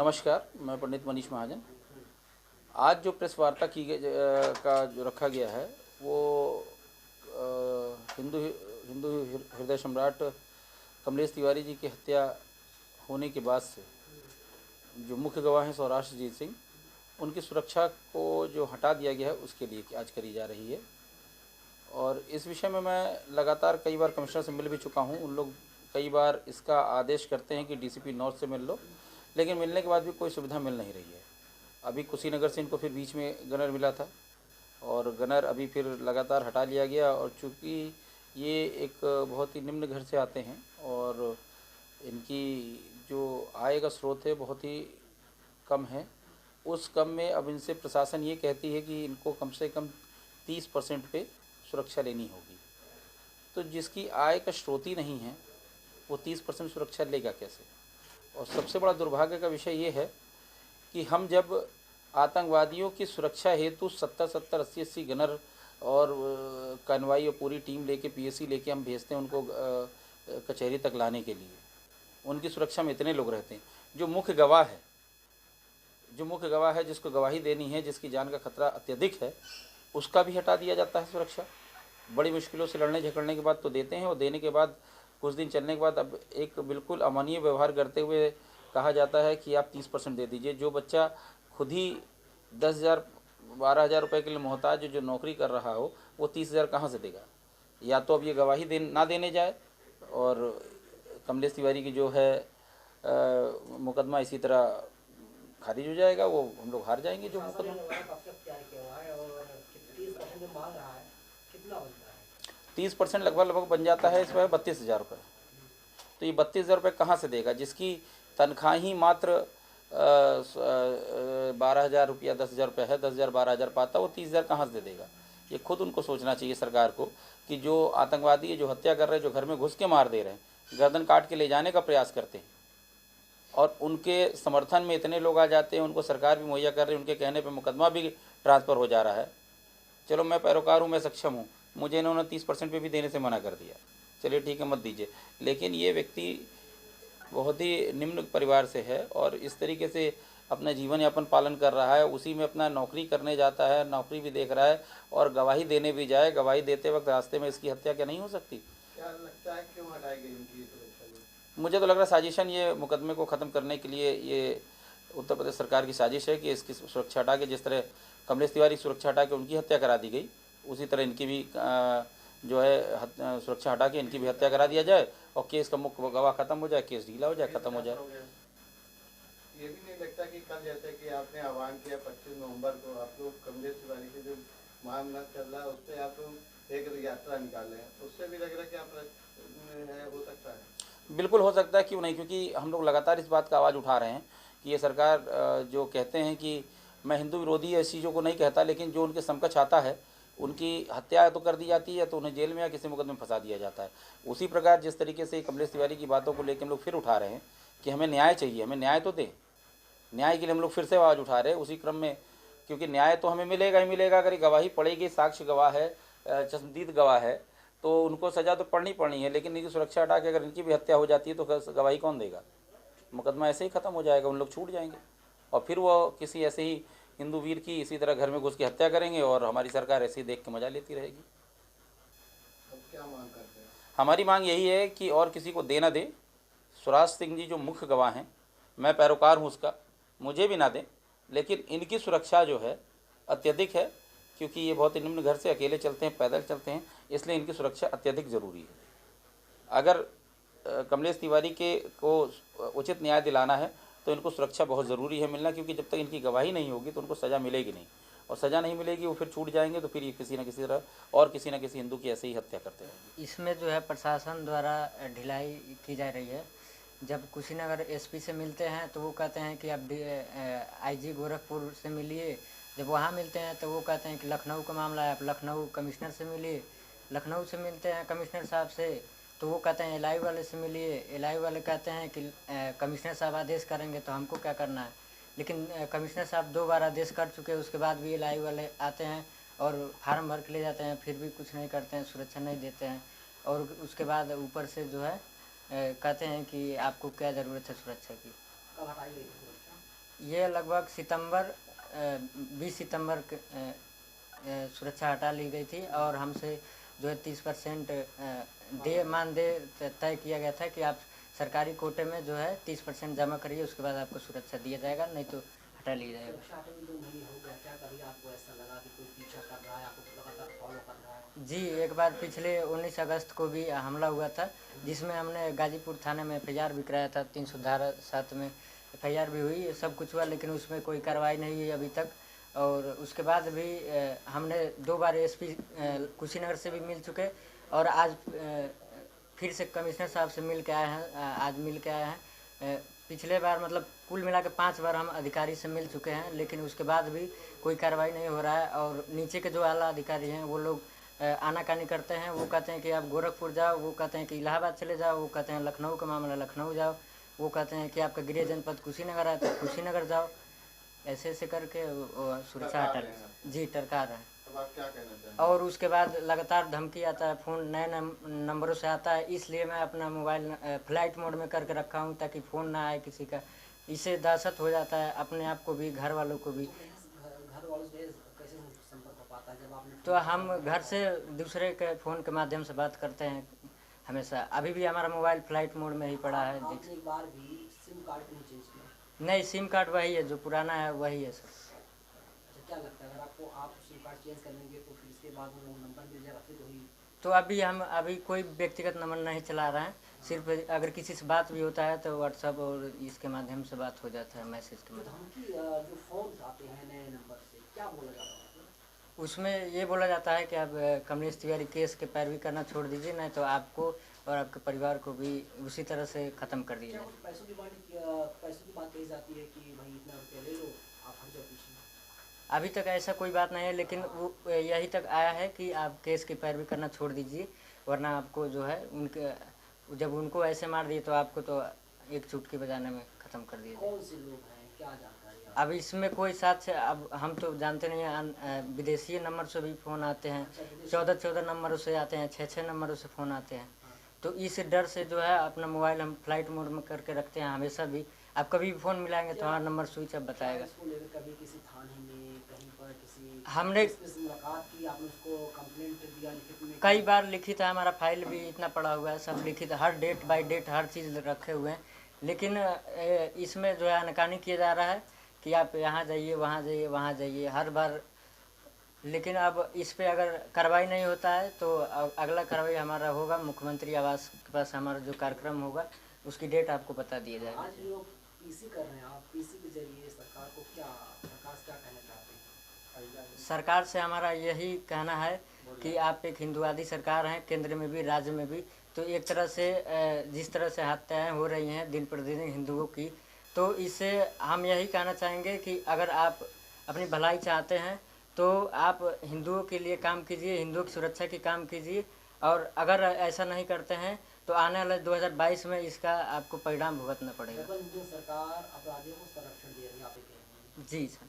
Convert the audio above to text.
नमस्कार, मैं पंडित मनीष महाजन। आज जो प्रेस वार्ता की गई का जो रखा गया है वो हिंदू हिंदू हृदय सम्राट कमलेश तिवारी जी की हत्या होने के बाद से जो मुख्य गवाह हैं सौराष्ट्रजीत सिंह, उनकी सुरक्षा को जो हटा दिया गया है उसके लिए आज करी जा रही है। और इस विषय में मैं लगातार कई बार कमिश्नर से मिल भी चुका हूँ। उन लोग कई बार इसका आदेश करते हैं कि डीसीपी नॉर्थ से मिल लो, लेकिन मिलने के बाद भी कोई सुविधा मिल नहीं रही है। अभी कुशीनगर से इनको फिर बीच में गनर मिला था और गनर अभी फिर लगातार हटा लिया गया। और चूँकि ये एक बहुत ही निम्न घर से आते हैं और इनकी जो आय का स्रोत है बहुत ही कम है, उस कम में अब इनसे प्रशासन ये कहती है कि इनको कम से कम 30% पे सुरक्षा लेनी होगी। तो जिसकी आय का स्रोत ही नहीं है वो 30% सुरक्षा लेगा कैसे? और सबसे बड़ा दुर्भाग्य का विषय ये है कि हम जब आतंकवादियों की सुरक्षा हेतु 70-70, 80-80 गनर और कनवाई और पूरी टीम लेके पीएसी लेके हम भेजते हैं उनको कचहरी तक लाने के लिए, उनकी सुरक्षा में इतने लोग रहते हैं। जो मुख्य गवाह है जिसको गवाही देनी है, जिसकी जान का खतरा अत्यधिक है, उसका भी हटा दिया जाता है सुरक्षा। बड़ी मुश्किलों से लड़ने झगड़ने के बाद तो देते हैं और देने के बाद कुछ दिन चलने के बाद अब एक बिल्कुल अमानवीय व्यवहार करते हुए कहा जाता है कि आप 30% दे दीजिए। जो बच्चा खुद ही 10,000 12,000 रुपये के लिए मोहताज जो नौकरी कर रहा हो वो 30,000 कहाँ से देगा? या तो अब ये गवाही ना देने जाए और कमलेश तिवारी की जो है मुकदमा इसी तरह खारिज हो जाएगा, वो हम लोग हार जाएंगे जो मुकदमा। 30% लगभग बन जाता है इसमें 32,000 रुपये। तो ये 32,000 रुपये कहाँ से देगा जिसकी तनख्वाह ही मात्र 12,000 रुपया 10,000 रुपये है, 10,000 12,000 पाता, वो 30,000 कहाँ से दे देगा? ये खुद उनको सोचना चाहिए सरकार को कि जो आतंकवादी है, जो हत्या कर रहे हैं, जो घर में घुस के मार दे रहे हैं, गर्दन काट के ले जाने का प्रयास करते हैं और उनके समर्थन में इतने लोग आ जाते हैं, उनको सरकार भी मुहैया कर रही है, उनके कहने पर मुकदमा भी ट्रांसफ़र हो जा रहा है। चलो मैं पैरोकार हूँ, मैं सक्षम हूँ, मुझे इन्होंने 30% पे भी देने से मना कर दिया, चलिए ठीक है मत दीजिए। लेकिन ये व्यक्ति बहुत ही निम्न परिवार से है और इस तरीके से अपना जीवन यापन पालन कर रहा है, उसी में अपना नौकरी करने जाता है, नौकरी भी देख रहा है और गवाही देने भी जाए, गवाही देते वक्त रास्ते में इसकी हत्या क्या नहीं हो सकती? क्या लगता है क्यों हटाई गई इनकी सुरक्षा? मुझे तो लग रहा है साजिशन, ये मुकदमे को ख़त्म करने के लिए ये उत्तर प्रदेश सरकार की साजिश है कि इसकी सुरक्षा हटा के, जिस तरह कमलेश तिवारी की सुरक्षा हटा के उनकी हत्या करा दी गई, उसी तरह इनकी भी जो है सुरक्षा हटा के इनकी भी हत्या करा दिया जाए और केस का मुख्य गवाह खत्म हो जाए, केस ढीला हो जाए, खत्म हो जाए। ये भी नहीं लगता कि कल जैसे कि आपने आह्वान किया 25 नवंबर को आप लोग कमलेश तिवारी के जो मामला चल रहा है उस पर आप लोग एक यात्रा निकाले हैं, उससे भी लग रहा है कि आप हो सकता है? बिल्कुल हो सकता है, क्यों नहीं, क्योंकि हम लोग लगातार इस बात का आवाज़ उठा रहे हैं कि ये सरकार जो कहते हैं कि मैं हिंदू विरोधी ऐसी चीज़ों को नहीं कहता, लेकिन जो उनके समकक्ष आता है उनकी हत्या तो कर दी जाती है तो उन्हें जेल में या किसी मुकदमे में फंसा दिया जाता है। उसी प्रकार जिस तरीके से कमलेश तिवारी की बातों को लेकर हम लोग फिर उठा रहे हैं कि हमें न्याय चाहिए, हमें न्याय तो दें, न्याय के लिए हम लोग फिर से आवाज़ उठा रहे हैं उसी क्रम में, क्योंकि न्याय तो हमें मिलेगा ही मिलेगा अगर गवाही पड़ेगी, साक्ष्य गवाह है, चश्मदीद गवाह है, तो उनको सज़ा तो पड़नी है। लेकिन इनकी सुरक्षा हटा के अगर इनकी भी हत्या हो जाती है तो गवाही कौन देगा? मुकदमा ऐसे ही ख़त्म हो जाएगा, उन लोग छूट जाएंगे और फिर वो किसी ऐसे ही हिंदू वीर की इसी तरह घर में घुस के हत्या करेंगे और हमारी सरकार ऐसे ही देख के मजा लेती रहेगी। अब क्या मांग करते हैं? हमारी मांग यही है कि और किसी को दे ना दे, स्वराज सिंह जी जो मुख्य गवाह हैं, मैं पैरोकार हूँ उसका, मुझे भी ना दें, लेकिन इनकी सुरक्षा जो है अत्यधिक है, क्योंकि ये बहुत ही निम्न घर से अकेले चलते हैं, पैदल चलते हैं, इसलिए इनकी सुरक्षा अत्यधिक ज़रूरी है। अगर कमलेश तिवारी को उचित न्याय दिलाना है तो इनको सुरक्षा बहुत ज़रूरी है मिलना, क्योंकि जब तक इनकी गवाही नहीं होगी तो उनको सज़ा मिलेगी नहीं, और सज़ा नहीं मिलेगी वो फिर छूट जाएंगे तो फिर ये किसी न किसी तरह और किसी न किसी हिंदू की ऐसे ही हत्या करते हैं। इसमें जो है प्रशासन द्वारा ढिलाई की जा रही है। जब कुशीनगर एसपी से मिलते हैं तो वो कहते हैं कि आप आईजी गोरखपुर से मिलिए, जब वहाँ मिलते हैं तो वो कहते हैं कि लखनऊ का मामला है, आप लखनऊ कमिश्नर से मिलिए, लखनऊ से मिलते हैं कमिश्नर साहब से तो वो कहते हैं एलआई वाले से मिलिए, एलआई वाले कहते हैं कि कमिश्नर साहब आदेश करेंगे तो हमको क्या करना है। लेकिन कमिश्नर साहब 2 बार आदेश कर चुके हैं, उसके बाद भी एलआई वाले आते हैं और फार्म भर के ले जाते हैं, फिर भी कुछ नहीं करते हैं, सुरक्षा नहीं देते हैं। और उसके बाद ऊपर से जो है कहते हैं कि आपको क्या ज़रूरत है सुरक्षा की। कब हटाई गई सुरक्षा? ये लगभग सितंबर 20 सितंबर सुरक्षा हटा ली गई थी और हमसे जो है 30% मानदेय तय किया गया था कि आप सरकारी कोटे में जो है 30% जमा करिए, उसके बाद आपको सुरक्षा दिया जाएगा, नहीं तो हटा लिया जाएगा। जी, एक बार पिछले 19 अगस्त को भी हमला हुआ था, जिसमें हमने गाजीपुर थाने में FIR भी कराया था। 300 धारा 7 में FIR भी हुई, सब कुछ हुआ, लेकिन उसमें कोई कार्रवाई नहीं हुई अभी तक। और उसके बाद भी हमने 2 बार SP कुशीनगर से भी मिल चुके और आज फिर से कमिश्नर साहब से मिल के आए हैं, आज मिल के आए हैं। पिछले बार मतलब कुल मिला के 5 बार हम अधिकारी से मिल चुके हैं, लेकिन उसके बाद भी कोई कार्रवाई नहीं हो रहा है। और नीचे के जो आला अधिकारी हैं वो लोग आनाकानी करते हैं। वो कहते हैं कि आप गोरखपुर जाओ, वो कहते हैं कि इलाहाबाद चले जाओ, वो कहते हैं लखनऊ का मामला लखनऊ जाओ, वो कहते हैं कि आपका गृह जनपद कुशीनगर है तो कुशीनगर जाओ। ऐसे ऐसे करके सुरक्षा हटा जी टरका रहे हैं। अब आप क्या कहना चाहेंगे? और उसके बाद लगातार धमकी आता है, फ़ोन नए नंबरों से आता है, इसलिए मैं अपना मोबाइल फ्लाइट मोड में करके रखा हूँ ताकि फ़ोन ना आए किसी का। इससे दहशत हो जाता है अपने आप को भी, घर वालों को भी। घर वालों से कैसे संपर्क हो पाता है जब आपने? तो हम घर से दूसरे के फ़ोन के माध्यम से बात करते हैं हमेशा। अभी भी हमारा मोबाइल फ्लाइट मोड में ही पड़ा है। आपने एक बार भी सिम कार्ड क्यों चेंज किया? नहीं, सिम कार्ड वही है, जो पुराना है वही है सर। अच्छा, क्या लगता है अगर आपको आप सिम कार्ड चेंज कर लेंगे तो फिर इसके बाद वो नंबर मिल जाएगा फिर वही? तो अभी कोई व्यक्तिगत नंबर नहीं चला रहे हैं, सिर्फ अगर किसी से बात भी होता है तो व्हाट्सएप और इसके माध्यम से बात हो जाता है, मैसेज के माध्यम। धमकी जो फोन आते हैं नए नंबर से, क्या बोला जाता है? उसमें ये बोला जाता है कि आप कमलेश तिवारी केस के पैरवी करना छोड़ दीजिए, नहीं तो आपको और आपके परिवार को भी उसी तरह से ख़त्म कर दिया क्या जाए। कुछ पैसों की बात कही जाती है कि भाई इतना रुपया ले लो, आप हट जाओ पीछे? अभी तक ऐसा कोई बात नहीं है, लेकिन वो यही तक आया है कि आप केस की पैरवी करना छोड़ दीजिए, वरना आपको जो है उनके जब उनको ऐसे मार दिए तो आपको तो एक चुटकी बजाने में ख़त्म कर दिया जाए। कौन से लोग हैं, क्या जानकारी है? अब इसमें कोई साथ से, अब हम तो जानते नहीं हैं, विदेशी नंबर से भी फ़ोन आते हैं, 14 नंबरों से आते हैं, 6 नंबरों से फ़ोन आते हैं। तो इस डर से जो है अपना मोबाइल हम फ्लाइट मोड में करके रखते हैं हमेशा भी। आप कभी भी फ़ोन मिलाएंगे तो हमारा नंबर स्विच ऑफ बताएगा। इसको लेकर कभी किसी थाने में कहीं पर किसी हमने से मुलाकात की, आपने उसको कंप्लेंट दिया लिखित में? कई बार लिखित है, हमारा फाइल भी इतना पड़ा हुआ है, सब लिखित, हर डेट बाय डेट हर चीज़ रखे हुए हैं, लेकिन इसमें जो है आनाकानी किया जा रहा है कि आप यहाँ जाइए, वहाँ जाइए, वहाँ जाइए हर बार। लेकिन अब इस पे अगर कार्रवाई नहीं होता है तो अगला कार्रवाई हमारा होगा मुख्यमंत्री आवास के पास, हमारा जो कार्यक्रम होगा उसकी डेट आपको बता दिया जाएगा। आज लोग पीसी कर रहे हैं, आप पीसी के जरिए सरकार से क्या कहना चाहते हैं? सरकार से हमारा यही कहना है कि आप एक हिंदुवादी सरकार हैं, केंद्र में भी राज्य में भी, तो एक तरह से जिस तरह से हत्याएं हो रही हैं दिन प्रतिदिन हिंदुओं की, तो इससे हम यही कहना चाहेंगे कि अगर आप अपनी भलाई चाहते हैं तो आप हिंदुओं के लिए काम कीजिए, हिंदुओं की सुरक्षा की काम कीजिए, और अगर ऐसा नहीं करते हैं तो आने वाले 2022 में इसका आपको परिणाम भुगतना पड़ेगा। सरकार अपराधियों को संरक्षण दे रही है, आप ये कह रहे हैं? जी सर।